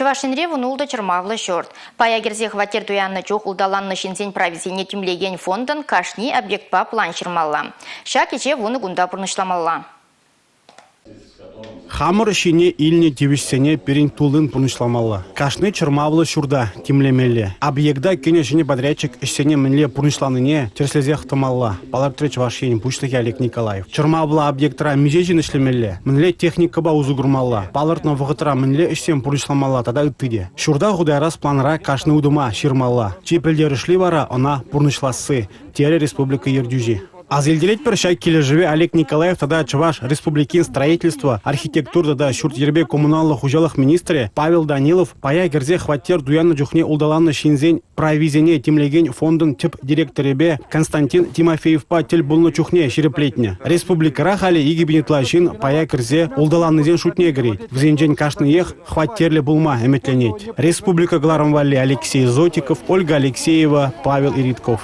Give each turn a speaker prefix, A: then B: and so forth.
A: Чувашинре вунулда чырмавлы шорт. Пая керзе хватер туянны чух улдаланны шинсен провизине тюмлеген фондын кашни объектпа план чырмалла. Ша кече вуны гунда пурнышламалла.
B: Хамыр шине илне тивишсене перин тулын пурнышламалла. Кашны чырмавлы шурда тимлемелле. Объекта кене шине подрядчик ишсене мінле пурнышланыне терслезех тымалла. Палар треч вашен пуштыки Олег Николаев. Чырмавлы объектра мижежин ишлемелле. Мінле техника ба узугурмалла. Палартна вғытра мінле ишсен пурнышламалла тада ыттыде. Шурда худайрас планра кашны удыма ширмалла. Чепелдер ішли вара она пурнышласы. Тере республика Ердюжи. Азелделет першай кележеве Олег Николаев тада Чуваш республикин строительство, архитектур тада шуртьербе коммуналлых ужалых министре Павел Данилов пая герзе хваттер дуянны жухне улдаланны шинзень провизине тимлеген фондын тип директоребе Константин Тимофеев па тел булны чухне ширеплетне. Республикара хали иги бинетлашин пая герзе улдаланнызен шутне грейт. Взенжень кашны ех хваттерле булма эметленет. Республика Гларамвалли Алексей Зотиков, Ольга Алексеева, Павел Иритков.